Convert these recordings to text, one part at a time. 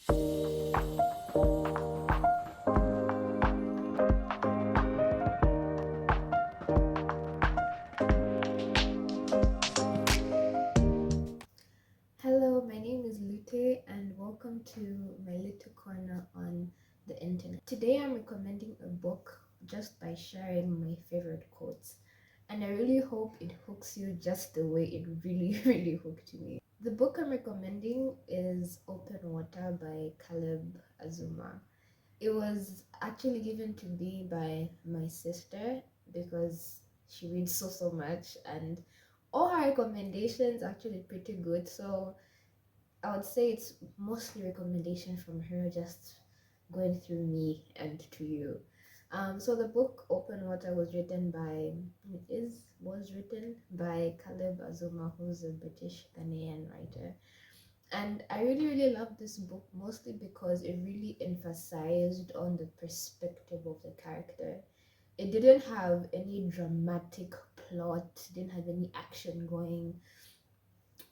Hello, my name is Lute, and welcome to my little corner on the internet. Today I'm recommending a book just by sharing my favorite quotes, and I really hope it hooks you just the way it really, really hooked me. The book I'm recommending is Open Water by Caleb Azuma. It was actually given to me by my sister because she reads so much, and all her recommendations actually pretty good. So I would say it's mostly recommendation from her, just going through me and to you. So the book Open Water was written by Caleb Azuma, who's a British Ghanaian writer. And I really love this book mostly because it really emphasized on the perspective of the character. It didn't have any dramatic plot, didn't have any action going.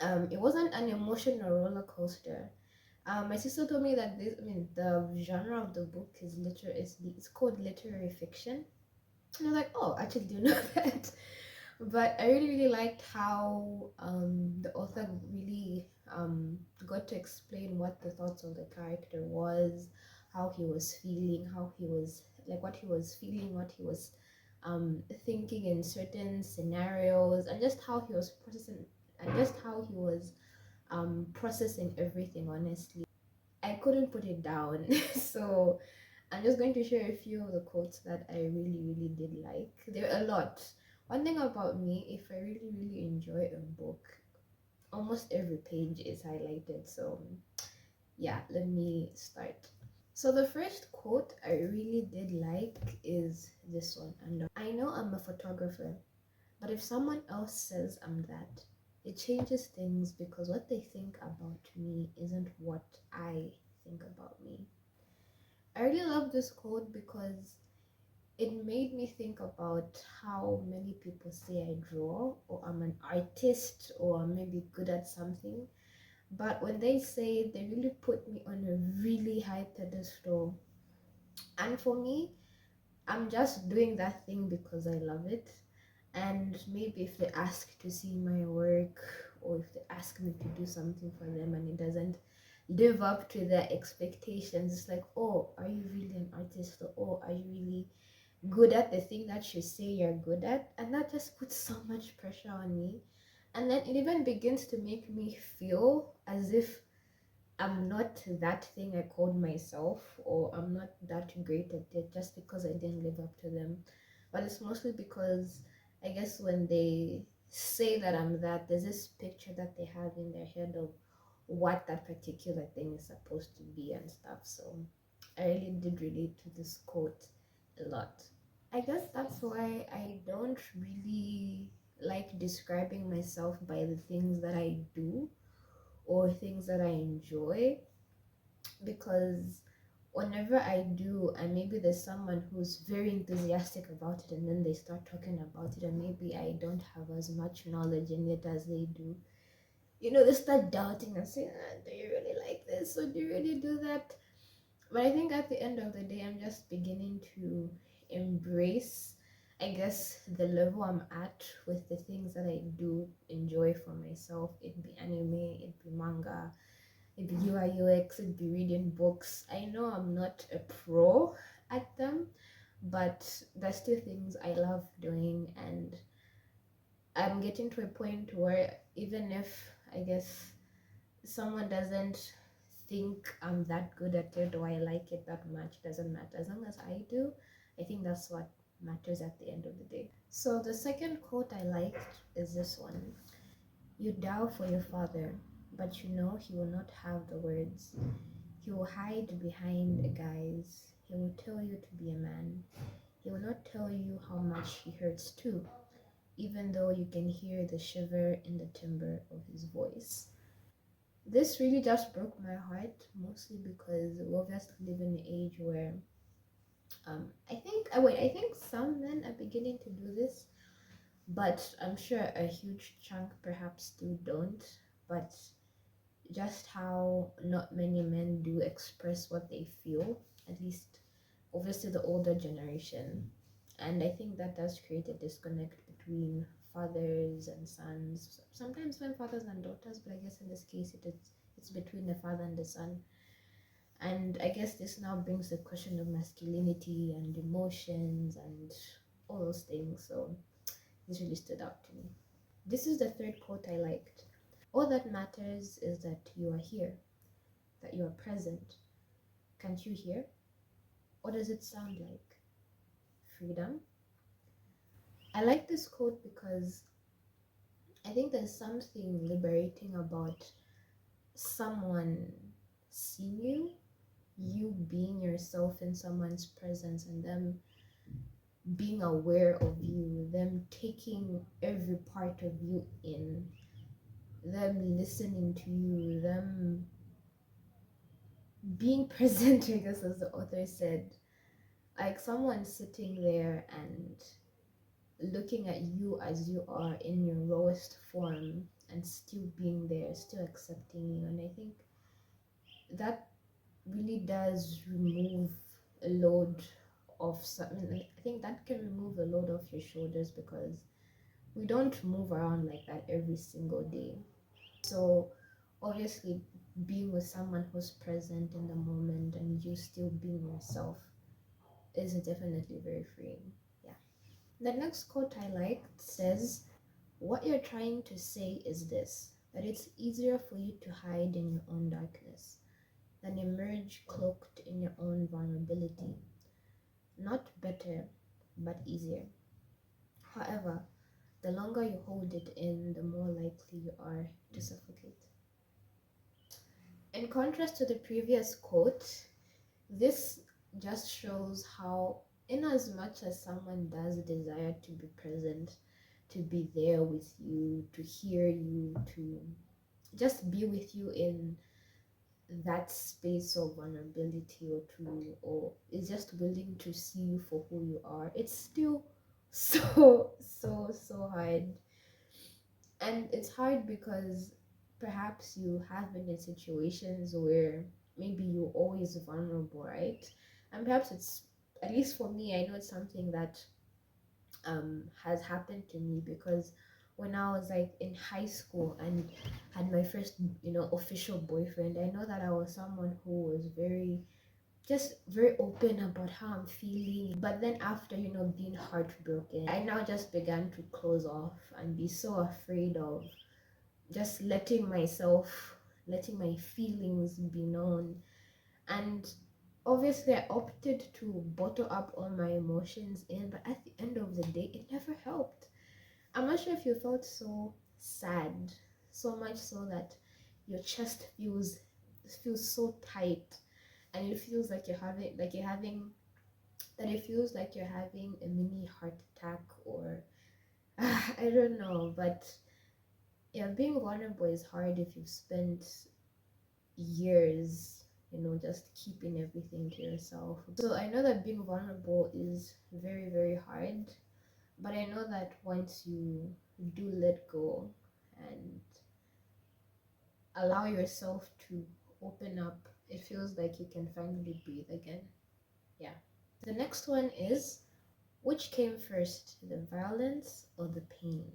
It wasn't an emotional roller coaster. My sister told me that the genre of the book is it's called literary fiction. And I was like, oh, actually, do you know that? But I really liked how the author really got to explain what the thoughts of the character was, how he was feeling, how he was like what he was feeling, what he was thinking in certain scenarios, and just how he was processing everything. Honestly, I couldn't put it down. So I'm just going to share a few of the quotes that I really did like. There are a lot. One thing about me, if I really enjoy a book, almost every page is highlighted. So yeah, let me start. So the first quote I really did like is this one. And I know I'm a photographer, but if someone else says I'm that, it changes things because what they think about me isn't what I think about me. I really love this quote because it made me think about how many people say I draw or I'm an artist or I'm maybe good at something. But when they say it, they really put me on a really high pedestal. And for me, I'm just doing that thing because I love it. And maybe if they ask to see my work or if they ask me to do something for them and it doesn't live up to their expectations, it's like, oh, are you really an artist? Or oh, are you really good at the thing that you say you're good at? And that just puts so much pressure on me. And then it even begins to make me feel as if I'm not that thing I called myself, or I'm not that great at it just because I didn't live up to them. But it's mostly because I guess when they say that I'm that, there's this picture that they have in their head of what that particular thing is supposed to be and stuff. So I really did relate to this quote a lot. I guess that's why I don't really like describing myself by the things that I do or things that I enjoy, because whenever I do, and maybe there's someone who's very enthusiastic about it, and then they start talking about it, and maybe I don't have as much knowledge in it as they do, they start doubting and saying, do you really like this? Or do you really do that? But I think at the end of the day, I'm just beginning to embrace, I guess, the level I'm at with the things that I do enjoy for myself. It'd be anime, it'd be manga, it'd be UI UX, it'd be reading books. I know I'm not a pro at them, but there's still things I love doing, and I'm getting to a point where even if I guess someone doesn't think I'm that good at it or I like it that much, doesn't matter. As long as I do, I think that's what matters at the end of the day. So the second quote I liked is this one. You dial for your father, but you know he will not have the words. He will hide behind a guise. He will tell you to be a man. He will not tell you how much he hurts too, even though you can hear the shiver in the timbre of his voice. This really just broke my heart, mostly because we obviously live in an age where I think some men are beginning to do this, but I'm sure a huge chunk perhaps still don't. But just how not many men do express what they feel, at least obviously the older generation. And I think that does create a disconnect between fathers and sons, sometimes when fathers and daughters, but I guess in this case it's between the father and the son. And I guess this now brings the question of masculinity and emotions and all those things. So this really stood out to me. This is the third quote I liked. All that matters is that you are here, that you are present. Can't you hear? What does it sound like? Freedom? I like this quote because I think there's something liberating about someone seeing you, you being yourself in someone's presence, and them being aware of you, them taking every part of you in, them listening to you, them being present, I guess, as the author said. Like someone sitting there and looking at you as you are in your rawest form and still being there, still accepting you. And I think that really does remove a load of something. Like, I think that can remove a load off your shoulders because we don't move around like that every single day. So obviously being with someone who's present in the moment and you still being yourself is definitely very freeing. Yeah. The next quote I liked says, "What you're trying to say is this, that it's easier for you to hide in your own darkness than emerge cloaked in your own vulnerability. Not better, but easier. However, the longer you hold it in, the more likely you are to suffocate." In contrast to the previous quote, this just shows how, in as much as someone does desire to be present, to be there with you, to hear you, to just be with you in that space of vulnerability, or is just willing to see you for who you are, it's still so hard. And it's hard because perhaps you have been in situations where maybe you're always vulnerable, right? And perhaps it's, at least for me, I know it's something that has happened to me because when I was like in high school and had my first, official boyfriend, I know that I was someone who was very open about how I'm feeling. But then after, being heartbroken, I now just began to close off and be so afraid of just letting my feelings be known. And obviously I opted to bottle up all my emotions in, but at the end of the day, it never helped. I'm not sure if you felt so sad, so much so that your chest feels so tight, and it feels like you're having a mini heart attack, or I don't know. But yeah, being vulnerable is hard if you've spent years, just keeping everything to yourself. So I know that being vulnerable is very, very hard, but I know that once you do let go and allow yourself to open up, it feels like you can finally breathe again. Yeah. The next one is, which came first, the violence or the pain?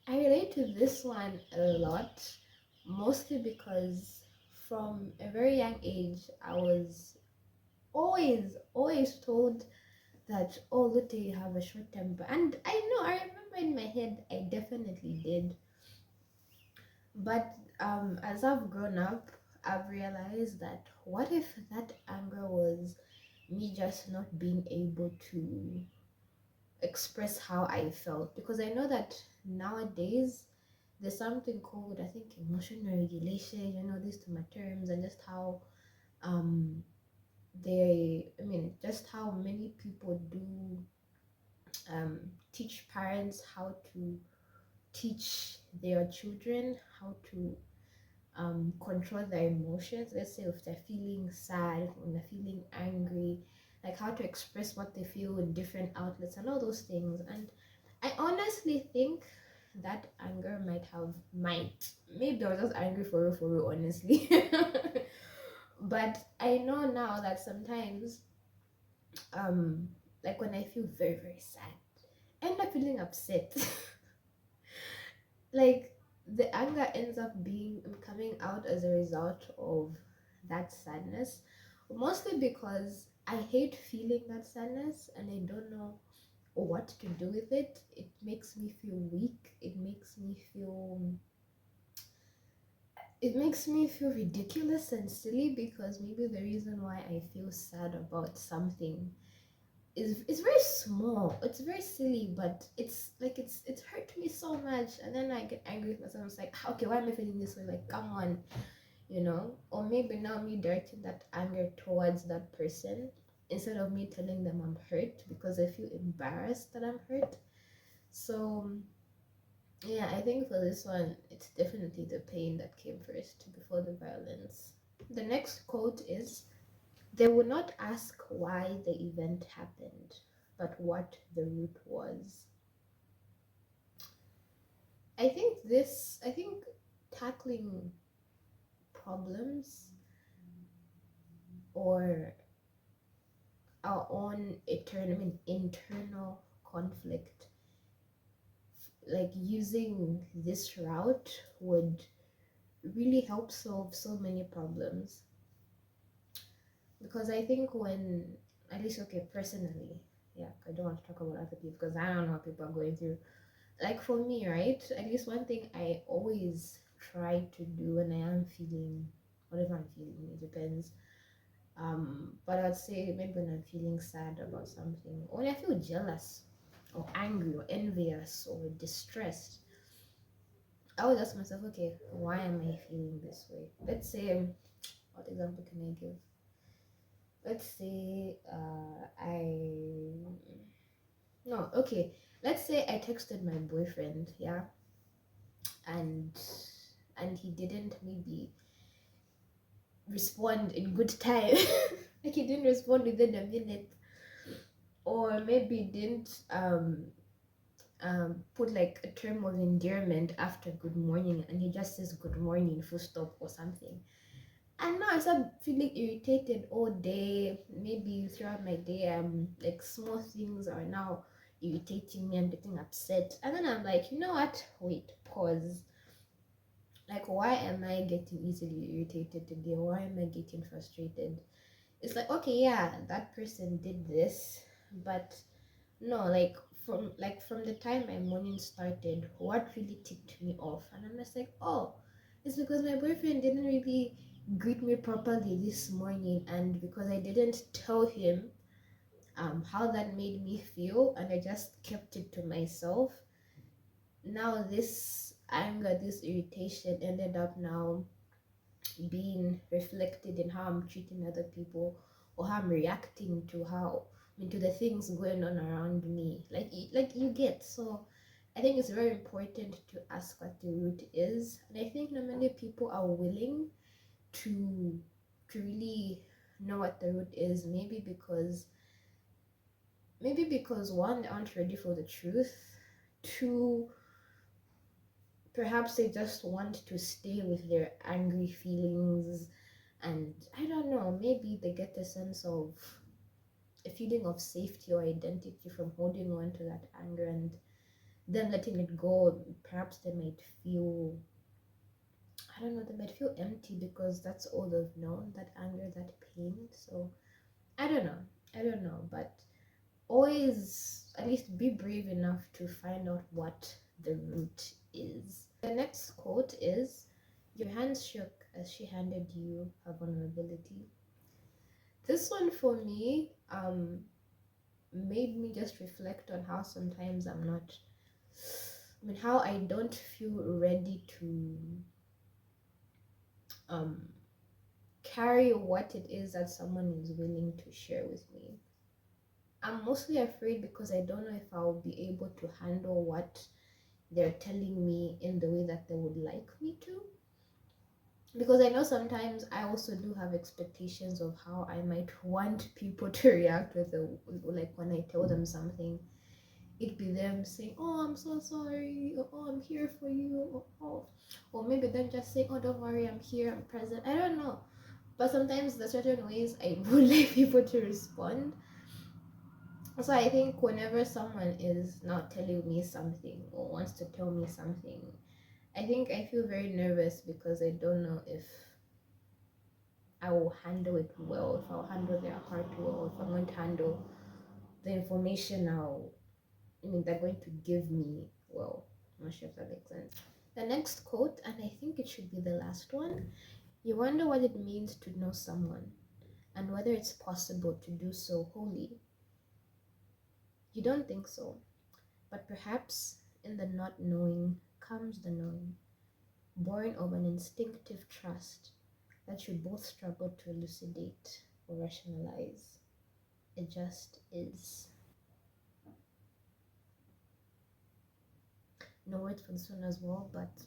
I relate to this one a lot, mostly because from a very young age, I was always told that, oh, Lute, you have a short temper. And I remember in my head, I definitely did. But as I've grown up, I've realized that what if that anger was me just not being able to express how I felt? Because I know that nowadays there's something called, I think, emotional regulation, these two my terms, and just how um just how many people do teach parents how to teach their children how to control their emotions. Let's say if they're feeling sad, when they're feeling angry, like how to express what they feel in different outlets and all those things. And I honestly think that anger might maybe I was just angry for real, honestly. But I know now that sometimes, um like when I feel very, very sad, I end up feeling upset. Like the anger ends up being coming out as a result of that sadness, mostly because I hate feeling that sadness and I don't know what to do with it. It makes me feel weak. It makes me feel ridiculous and silly, because maybe the reason why I feel sad about something is it's very small. It's very silly, but it's hurt me so much, and then I get angry with myself. It's like, okay, why am I feeling this way? Like, come on, Or maybe now me directing that anger towards that person instead of me telling them I'm hurt, because I feel embarrassed that I'm hurt. So yeah, I think for this one, it's definitely the pain that came first before the violence. The next quote is, they would not ask why the event happened, but what the root was. I think tackling problems or our own internal conflict, like using this route, would really help solve so many problems. Because I think when, at least, okay, personally, yeah, I don't want to talk about other people because I don't know what people are going through. Like for me, right? At least one thing I always try to do when I am feeling whatever I'm feeling, it depends. But I'd say maybe when I'm feeling sad about something, or when I feel jealous or angry or envious or distressed, I would ask myself, okay, why am I feeling this way? Let's say, what example can I give? Let's say, no, okay. Let's say I texted my boyfriend, yeah, and he didn't maybe respond in good time. Like he didn't respond within a minute, or maybe didn't put like a term of endearment after good morning, and he just says good morning full stop or something. And now I start feeling irritated all day. Maybe throughout my day, like small things are now irritating me. I'm getting upset, and then I'm like, you know what? Wait, pause. Like, why am I getting easily irritated today? Why am I getting frustrated? It's like, okay, yeah, that person did this, but no, like from the time my morning started, what really ticked me off? And I'm just like, oh, it's because my boyfriend didn't really greet me properly this morning, and because I didn't tell him how that made me feel, and I just kept it to myself. Now this anger, this irritation ended up now being reflected in how I'm treating other people, or how I'm reacting to to the things going on around me. Like you get. So I think it's very important to ask what the root is, and I think not many people are willing to really know what the root is. Maybe because one, they aren't ready for the truth. Two, perhaps they just want to stay with their angry feelings, and I don't know, maybe they get a sense of a feeling of safety or identity from holding on to that anger, and then letting it go. Perhaps they might feel, I don't know, they might feel empty because that's all they've known, that anger, that pain. So I don't know, but always at least be brave enough to find out what the root is. The next quote is, your hands shook as she handed you her vulnerability. This one for me made me just reflect on how sometimes how I don't feel ready to um carry what it is that someone is willing to share with me. I'm mostly afraid because I don't know if I'll be able to handle what they're telling me in the way that they would like me to. Because I know sometimes I also do have expectations of how I might want people to react with like when I tell them something. it'd be them saying, "Oh, I'm so sorry," or, "Oh, I'm here for you," or maybe them just saying, "Oh, don't worry, I'm here, I'm present." I don't know, but sometimes there's certain ways I would like people to respond. So I think whenever someone is not telling me something or wants to tell me something, I think I feel very nervous because I don't know if I will handle it well, if I'll handle their heart well, if I'm going to handle the information they're going to give me well. I'm not sure if that makes sense. The next quote, and I think it should be the last one: "You wonder what it means to know someone and whether it's possible to do so wholly. You don't think so, but perhaps in the not knowing comes the knowing, born of an instinctive trust that you both struggle to elucidate or rationalize. It just is." No words for this one as well, but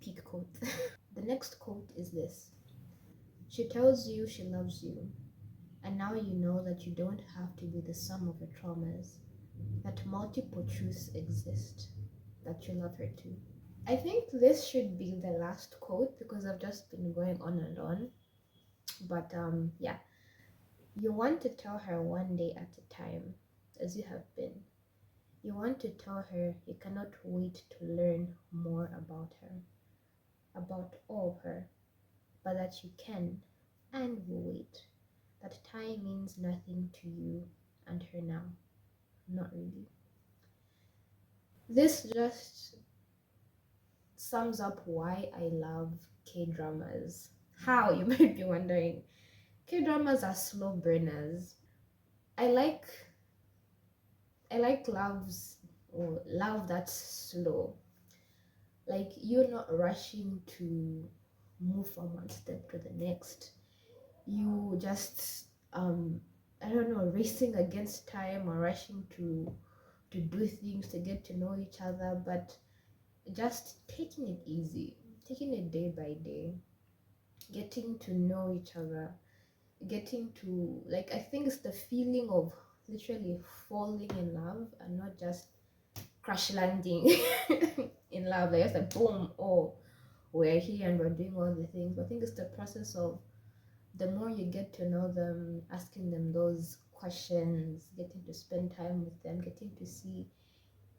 peak quote. The next quote is this: "She tells you she loves you, and now you know that you don't have to be the sum of your traumas, that multiple truths exist, that you love her too." I think this should be the last quote because I've just been going on and on. But yeah. "You want to tell her one day at a time, as you have been. You want to tell her you cannot wait to learn more about her, about all of her, but that you can and will wait. That time means nothing to you and her now. Not really." This just sums up why I love K dramas. How, you might be wondering. K dramas are slow burners. I like loves or love that's slow. Like you're not rushing to move from one step to the next. You just I don't know, racing against time or rushing to do things to get to know each other, but just taking it easy, taking it day by day, getting to know each other, getting to, like, I think it's the feeling of literally falling in love and not just crash landing in love, like just a boom, oh, we're here and we're doing all the things. But I think it's the process of the more you get to know them, asking them those questions, getting to spend time with them, getting to see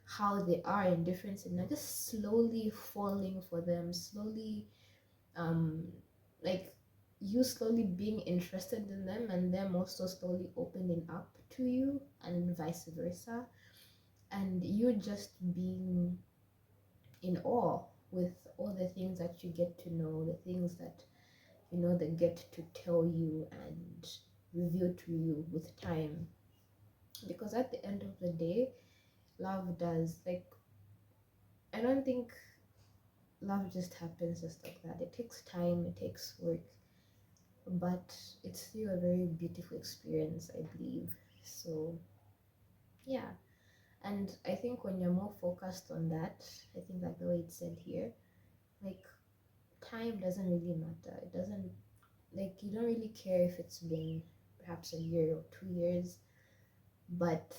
how they are in different scenarios, just slowly falling for them, slowly um like you slowly being interested in them and them also slowly opening up to you and vice versa, and you just being in awe with all the things that you get to know, the things that they get to tell you and reveal to you with time. Because at the end of the day, love does, like, I don't think love just happens just like that. It takes time, it takes work, but it's still a very beautiful experience, I believe. So yeah, and I think when you're more focused on that, I think like the way it's said here, like, time doesn't really matter. It doesn't, like, you don't really care if it's been perhaps a year or 2 years, but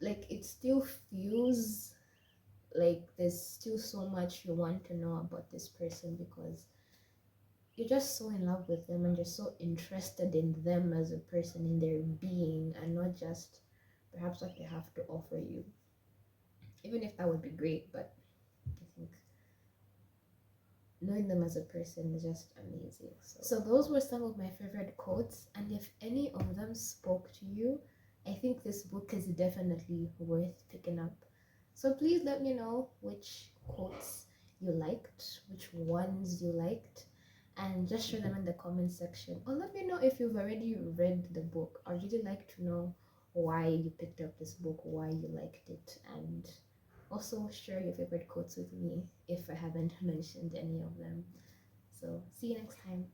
like it still feels like there's still so much you want to know about this person because you're just so in love with them and you're so interested in them as a person, in their being, and not just perhaps what they have to offer you. Even if that would be great, but I think knowing them as a person is just amazing. So those were some of my favorite quotes, and if any of them spoke to you, I think this book is definitely worth picking up. So please let me know which quotes you liked, which ones you liked, and just share them in the comment section. Or let me know if you've already read the book. I'd really like to know why you picked up this book, why you liked it, and also share your favorite quotes with me if I haven't mentioned any of them. So see you next time.